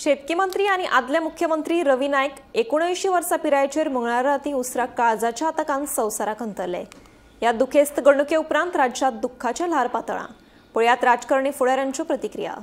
शेतकी मंत्री आणि आदले मुख्यमंत्री रवी नाईक 79 वर्सां पिरायेचेर मंगळारा रातीं उसरां काळजाच्या आताकान संवसाराक अंतरले। ह्या दुखेस्त घडणुके उपरांत राज्यांत दुख्खाचें ल्हार पातळ्ळां। पळयात राजकारणी फुडाऱ्यांच्यो प्रतिक्रिया।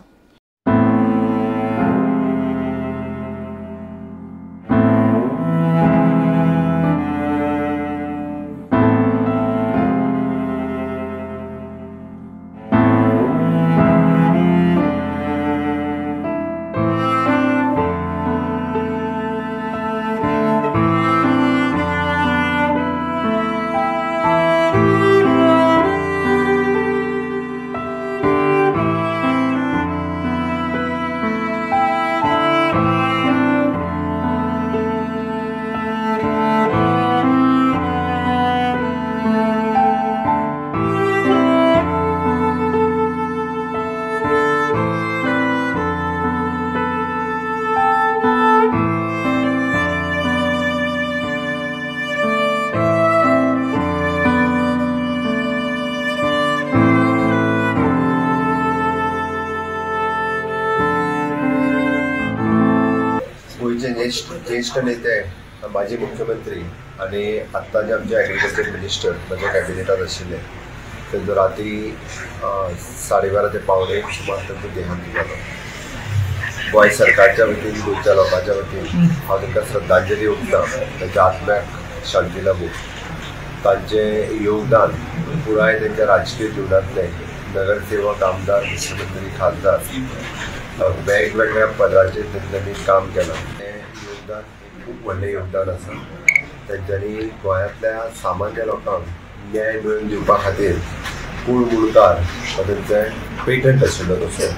ज्येष्ठ नेते माजी मुख्यमंत्री आणि आत्ताचे आमचे ॲग्रिकल्चर मिनिस्टर माझ्या कॅबिनेटात आशिल्ले त्यांचो रात्री 12:30 ते 1:45 सुमार त्यांचो देहांत जालो। गोंय सरकारच्या वतीन गोंयच्या लोकांच्या वतीन हांव तांकां श्रद्धांजली ओंपता। तांच्या आत्म्याक शांती लाभूं। तांचें योगदान पुराय तांच्या राजकीय जिवनांतलें नगरसेवक, आमदार, मुख्यमंत्री, खासदार वेगवेगळ्या पदाचेर तांच्यांनी काम केलां। योगदान खूब व्हडलें योगदान आसा। तांच्यांनी गोंयांतल्या सामान्य लोकांक न्याय मेळोवन दिवपा खातीर कूळ मुळकार हो तांचें पेटंट आशिल्लो। तसो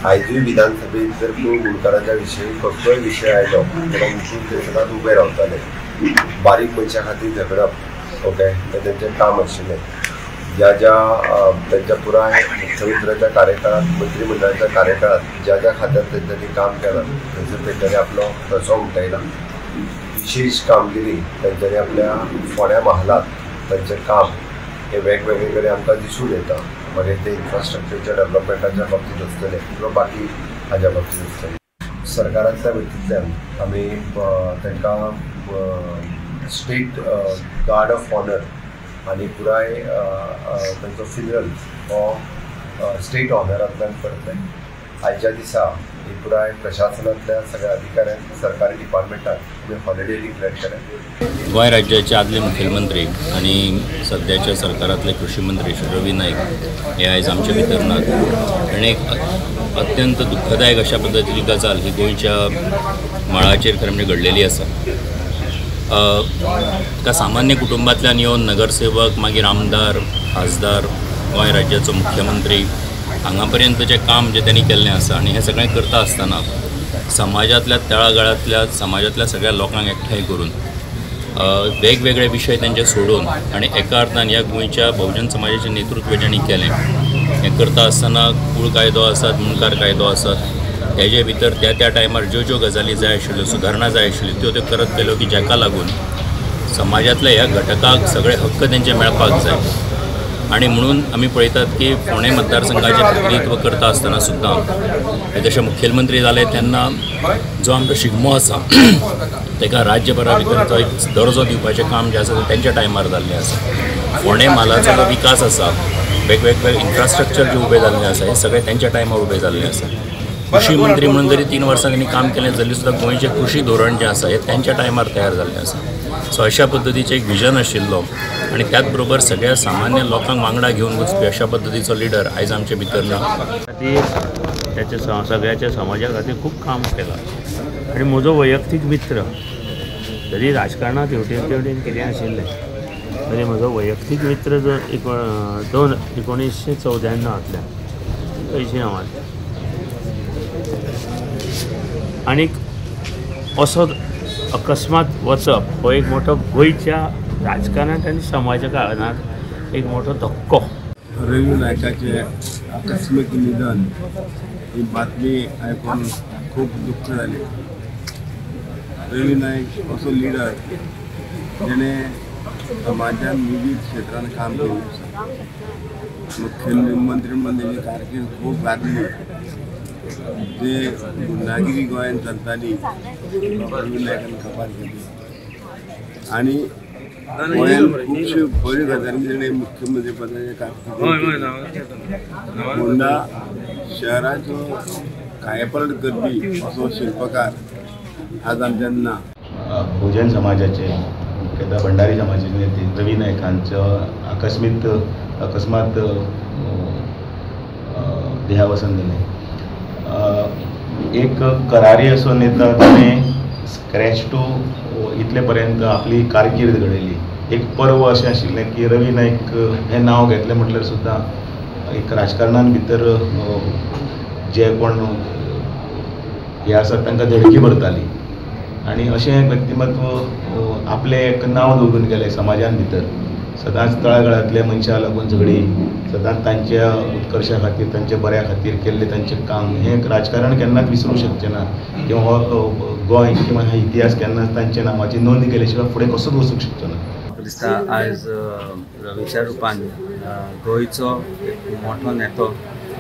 आयजूय विधानसभेत जर कूळ मुळकाराच्या विशयी कसलोय विशय आयलो जाल्यार मुखेल सेशनांत उबे रावताले। बारीक मनशां खातीर झगडप ओके हें तांचें काम आशिल्लें। ज्या त्यांच्या पुराय मुख्यमंत्र्याच्या कार्यकाळात, मंत्रिमंडळाच्या कार्यकाळात ज्या खात्यात त्यांनी काम केलं थंयसर त्यांनी आपलो ठसो उमटयला। विशेष कामगिरी त्यांनी आपल्या फोंड्या महालात त्यांचें काम हे वेगवेगळे कडेन आमकां दिसून येता। मागीर ते इन्फ्रास्ट्रक्चरच्या डेव्हलपमेंटाच्या बाबतीत आसतले किंवा बाकी हाज्या बाबतीत आसतले। सरकारांतल्या वतींतल्यान आमी तांकां स्टेट गार्ड ऑफ ऑनर आणि पुराय तांचो फिनरल हो स्टेट ऑनरांतल्यान करतले। आयच्या दिसा ही पुराय प्रशासनातल्या सगळ्या अधिकाऱ्यांक सरकारी डिपार्टमेंटाक हॉलिडे डिक्लेअर केले। गोंय राज्याचे आदले मुखेलमंत्री आणि सध्याच्या सरकारातले कृषी मंत्री श्री रवी नाईक हे आयज आमचे भितर नात। आनी एक अत्यंत दुःखदायक अशा पद्दतीची गजाल ही गोंयच्या मळाचेर खरें म्हणजे घडलेली आसा। एका सामान्य कुटुंबांतल्यान येवन नगरसेवक, मागीर आमदार, खासदार, गोंय राज्याचो मुख्यमंत्री हांगा पर्यंत जें काम जें त्यांनी केल्लें आसा आनी हें सगळें करता आसतना समाजांतल्या तळागाळांतल्या समाजांतल्या सगळ्या लोकांक एकठांय करून वेगवेगळे विशय तेंचे सोडून आनी एका अर्थान ह्या गोंयच्या बहुजन समाजाचें नेतृत्व जेणी केलें हें करता आसतना कूळ कायदो आसात, मुणकार कायदो आसात, हेजे भितर त्या टायमार ज्यो गजाली जाय आशिल्ल्यो, सुदारणा जाय आशिल्ल्यो त्यो करत गेल्यो की जाका लागून समाजांतल्या ह्या घटकाक सगळे हक्क तेंचे मेळपाक जाय। आणि म्हणून आमी पळयतात की फोंडे मतदारसंघाचें प्रतिनिधित्व करता आसतना सुद्दां जशे मुखेलमंत्री जाले तेन्ना जो आमचो शिगमो आसा ताका राज्यभरा भितर एक दर्जो दिवपाचें काम जें आसा तें तेंच्या टायमार जाल्लें आसा। फोंडे म्हालाचो जो विकास आसा, वेगवेगळे इन्फ्रास्ट्रक्चर जे उबे जाल्लें आसा हें सगळें तेंच्या टायमार उबें जाल्लें आसा। कृषी मंत्री म्हणून जरी 3 वर्सां त्यांनी काम केलें जाल्यार सुद्दां गोंयचें कृषी धोरण जें आसा हें तेंच्या टायमार तयार जाल्लें आसा। सो अशा पद्दतीचें एक विजन आशिल्लो आनी त्याच बरोबर सगळ्या सामान्य लोकांक वांगडा घेवन वचपी अशा पद्दतीचो लिडर आयज आमचे भितर ना। त्याच्या सगळ्याच्या समाजा खातीर खूब काम केलां आनी म्हजो वैयक्तीक मित्र जरी राजकारणांत हेवटेन तेवटेन कितें आशिल्लें तरी म्हजो वैयक्तीक मित्र जो 1994तल्यान पयशे नांवांतल्यान आनीक असो अकस्मात वचप हो एक मोठो गोंयच्या राजकारणांत आनी समाजकारणांत एक मोठो धक्को। रवी नायकाचे आकस्मिक निधन ही बातमी आयकून खूब दुःख जालें। रवी नायक असो लिडर जेणें समाजान विविध क्षेत्रांत काम केलें आसा। मुख्यमंत्री मंत्र्याची कारकीर्द खूब लागली जे गुंडागिरी गोंयांत चलताली रवी नायकान कपात केली आणि गोंयांत खुबश्यो बऱ्यो गजाली ताणें मुख्यमंत्री पदाचे कारकिर्दींत फोंडा शहराचो कायापालट करपी असो शिल्पकार आज आमच्यान ना. बहुजन समाजाचे मुख्यतः भंडारी समाजाचे नेते रवी नायक हांचो अकस्मात देहावसन जालें. एक करारी असो नेता ताणें स्क्रॅच टू इतले पर्यंत आपली कारकीर्द घडयली. एक पर्व अशें आशिल्लें की रवी नायक हें नांव घेतलें म्हटल्यार सुद्दां एक राजकारणान भितर जे कोण हे आसात तांकां धडकी भरताली आनी अशें एक व्यक्तिमत्व आपलें एक नांव दवरून गेलें समाजान भितर. सदांच तळागाळांतल्या मनशां लागून झगडी, सदांच तांच्या उत्कर्शा खातीर तांच्या बऱ्या खातीर केल्लें तांचें काम हें राजकारण केन्नाच विसरूंक शकचें ना किंवा हो गोंय किंवा हा इतिहास केन्नाच तांच्या नांवाची नोंद केले शिवाय फुडें कसोच वचूंक शकचो ना. म्हाका दिसता आयज रवीच्या रुपान गोंयचो एक मोठो नेतो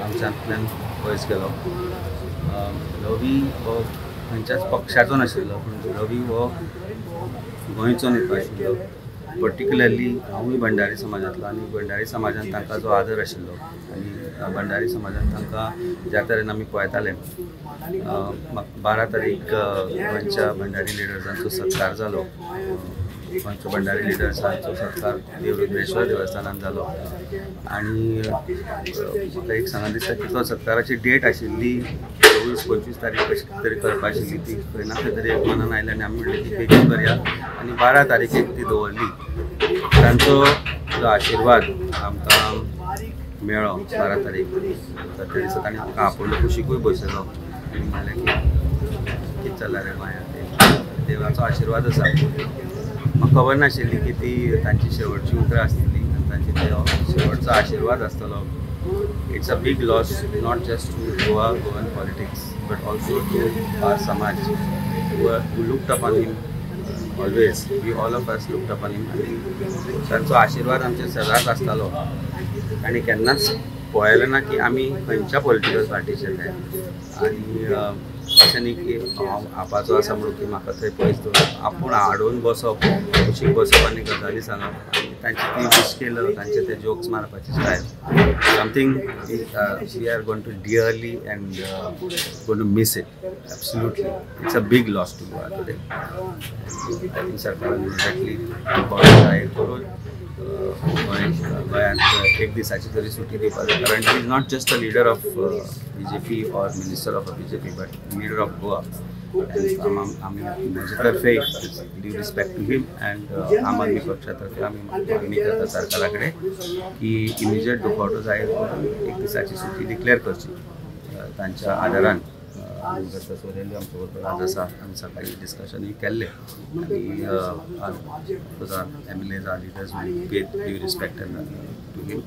आमच्यांतल्यान पयस गेलो. रवी हो खंयच्याच पक्षाचो नाशिल्लो पूण रवी हो गोंयचो नेतो आशिल्लो. पर्टिक्युलरली हांवूय भंडारी समाजांतलो आनी भंडारी समाजान तांकां जो आदर आशिल्लो आनी भंडारी समाजान तांकां ज्या तरेन आमी पळयताले 12 तारीख गोंयच्या भंडारी लिडर्सांचो सत्कार जालो. गोंयच्या भंडारी लिडर्सांचो सत्कार देवरुद्रेश्वर देवस्थानान जालो आनी म्हाका एक सांगन दिसता की तो सत्काराची डेट आशिल्ली 24-25 तारीख कशी तरी करपा आशिल्ली. ती खंय ना खंय तरी एक मनान आयलें आनी आमी म्हणलें ती बेगीन करया आनी 12 तारीखेक ती दवरली. तांचो जो आशिर्वाद आमकां मेळ्ळो 12 तारीख. त्या दिसा ताणें म्हाका आपयलो कुशीकूय बसयलो आनी म्हणलें की कितें चल्लां रे गोंयांत, देवाचो आशिर्वाद आसा. म्हाका खबर नाशिल्ली की ती तांची शेवटची उतरां आसतली आनी तांची शेवटचो आशिर्वाद आसतलो. It's a big loss, not just to Goan politics, but also to our Samaj, who looked upon him always. We all of us looked upon him. तांचो आशिर्वाद आमचे सदांच आसतालो आनी केन्नाच पळयलें ना की आमी खंयच्या पॉलिटिकल पार्टीचे ते. आनी अशें न्ही की हांव आपाचो आसा म्हणून की म्हाका थंय पयस दवरप, आपूण हाडून बसप, कुशीक बसप आनी गजाली सांगप आनी तांची ती मुश्कील तांचे ते जोक्स मारपाची style something we are going to dearly and going to miss it absolutely. It's a big loss to Goa today. I think सरकारान एक्झॅक्टली जाहीर करून गोंयांत एक दिसाची तरी सुटी दिवपाक जाय. कारण he is not just a leader of BJP or minister of BJP, but leader of Goa. आमी म्हजे तर्फे due respect to him and Aam Aadmi पक्षा तर्फे आमी मागणी करता सरकारा कडेन की इमिजिएट दुखवटो जाहीर करून एक दिसाची सुटी डिक्लेअर करची तांच्या आदारान. सोरेली आमचे बरोबर आज आसा आमी सकाळी डिस्कशनूय केल्लें आनी MLAs are leaders we pay due respect to him.